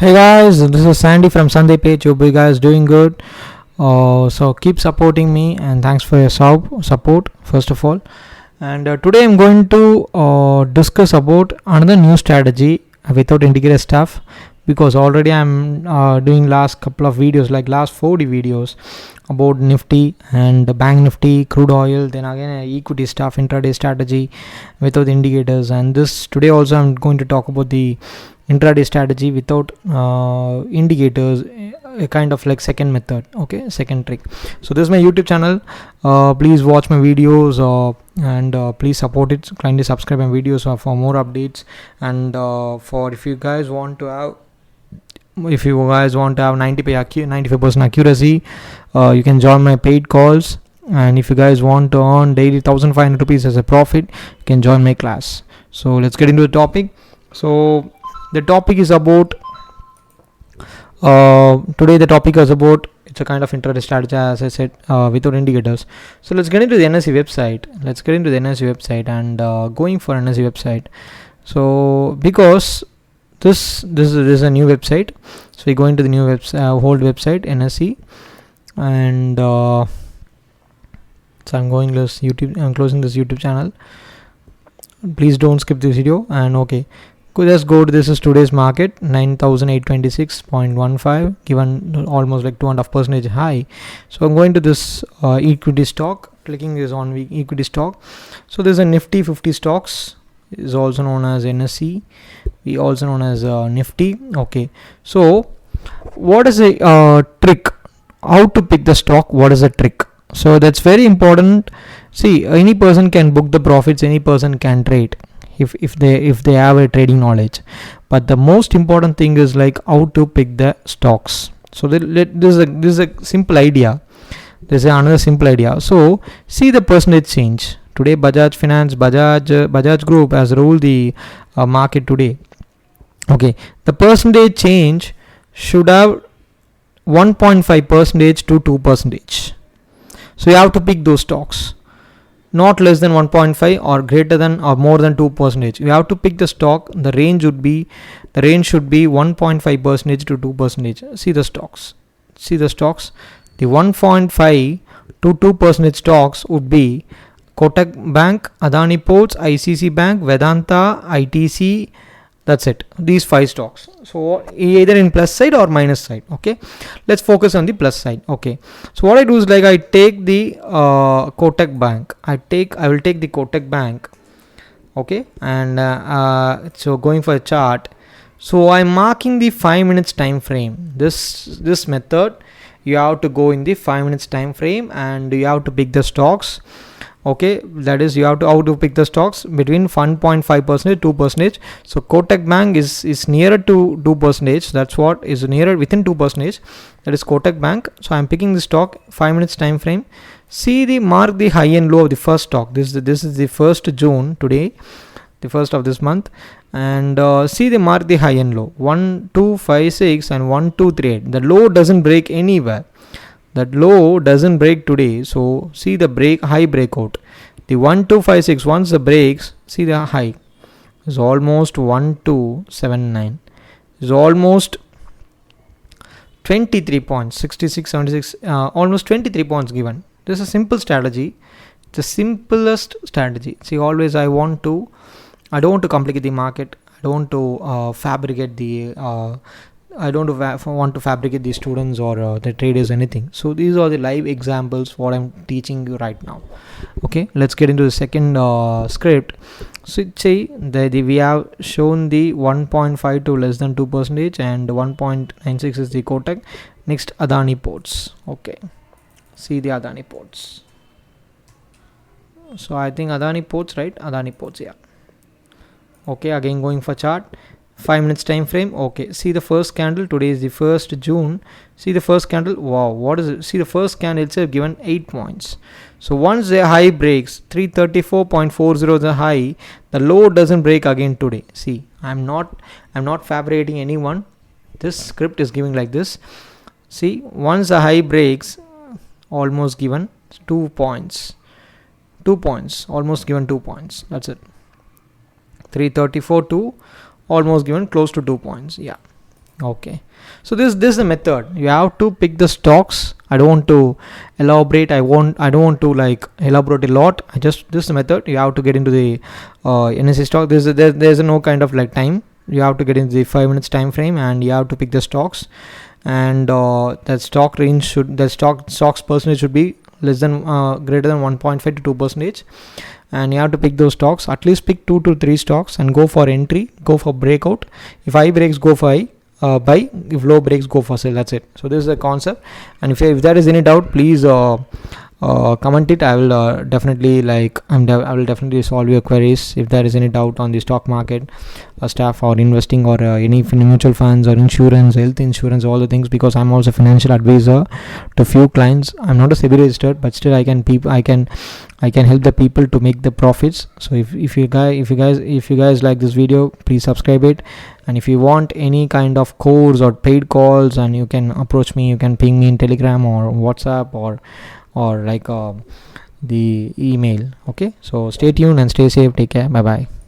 Hey guys, this is Sandy from Sandhai Pechu. Hope you guys doing good. So keep supporting me and thanks for your support first of all. And today I'm going to discuss about another new strategy without indicator stuff, because already I'm doing last couple of videos, like last 40 videos about Nifty and the Bank Nifty, crude oil, then again equity stuff, intraday strategy without indicators. And this today also I'm going to talk about the intraday strategy without indicators, a kind of like second method, okay, second trick. So this is my YouTube channel. Please watch my videos and please support it. Kindly subscribe my videos for more updates. And for if you guys want to have 95% accuracy, you can join my paid calls. And if you guys want to earn daily 1500 rupees as a profit, you can join my class. So let's get into the topic. So the topic is about today the topic is about, it's a kind of intraday strategy, as I said, without indicators. So let's get into the NSE website. And going for NSE website. So because this is a new website, so we go into the new website, old website NSE. And so I'm closing this YouTube channel. Please don't skip this video. And okay, let's go to, this is today's market, 9826.15, given almost like 2.5% high. So I'm going to this equity stock, clicking this on equity stock. So there's a Nifty 50 stocks, is also known as NSE, we also known as Nifty. Okay, so what is a trick, how to pick the stock, what is the trick? So that's very important. See, any person can book the profits, any person can trade if they have a trading knowledge, but the most important thing is like how to pick the stocks. So this is a simple idea. There's another simple idea. So see the percentage change today. Bajaj Group has ruled the market today. Okay, the percentage change should have 1.5% to 2%. So you have to pick those stocks, not less than 1.5 or greater than or more than 2%. You have to pick the stock. The range should be 1.5% to 2%. See the stocks. The 1.5 to 2% stocks would be Kotak Bank, Adani Ports, ICC Bank, Vedanta, ITC. That's it, these 5 stocks. So either in plus side or minus side. Okay, let's focus on the plus side. Okay, so what I do is like I take the Kotak Bank. I will take the Kotak Bank. Okay, and so going for a chart, so I'm marking the 5 minutes time frame. This method, you have to go in the 5 minutes time frame and you have to pick the stocks. Okay, that is, you have to how to pick the stocks between 1.5% to 2%. So Kotak Bank is nearer to 2%. That's what is nearer within 2%. That is Kotak Bank. So I'm picking the stock 5 minutes time frame. See the mark the high and low of the first stock. This is the 1st June today, the first of this month. And see the mark the high and low, 1 2 5 6 and 1 2 3 8. The low doesn't break anywhere. That low doesn't break today. So see the high breakout, the 1 2 5 6. Once the breaks, see the high is almost 1279, is almost 23 points, 66 76, almost 23 points given. This is a simple strategy, the simplest strategy. See, always I don't want to complicate the market. I don't want to fabricate the I don't want to fabricate the students or the traders, anything. So these are the live examples what I'm teaching you right now. Okay, let's get into the second script. So say we have shown the 1.5 to less than 2% and 1.96 is the Kotak. Next, Adani Ports. Okay, see the Adani Ports. So I think Adani Ports, right? Adani Ports, yeah. Okay, again going for chart, 5 minutes time frame. Okay, see the first candle. Today is the 1st June. See the first candle. Wow, what is it? See the first candle itself given 8 points. So once the high breaks 334.40 the high, the low doesn't break again today. See, I'm not fabricating anyone. This script is giving like this. See, once the high breaks, almost given 2 points. 2 points, almost given 2 points. That's it. 334 to almost given close to 2 points. Yeah, Okay, so this is the method. You have to pick the stocks. I don't want to elaborate. I don't want to like elaborate a lot. I just, this is the method. You have to get into the NSE stock. There's no kind of like time. You have to get into the 5 minutes time frame, and you have to pick the stocks, and that stock range should, the stocks percentage should be less than greater than 1.5 to 2%, and you have to pick those stocks. At least pick 2 to 3 stocks and go for entry, go for breakout. If high breaks, go for high, buy. If low breaks, go for sell. That's it. So this is the concept. And if there is any doubt, please comment it. I will definitely I will definitely solve your queries. If there is any doubt on the stock market, stuff, or investing, or any mutual funds or insurance, health insurance, all the things, because I'm also a financial advisor to few clients. I'm not a SEBI registered, but still I can help the people to make the profits. So if you guys like this video, please subscribe it. And if you want any kind of course or paid calls, and you can approach me, you can ping me in Telegram or WhatsApp, or the email. Okay, so stay tuned and stay safe. Take care. Bye bye.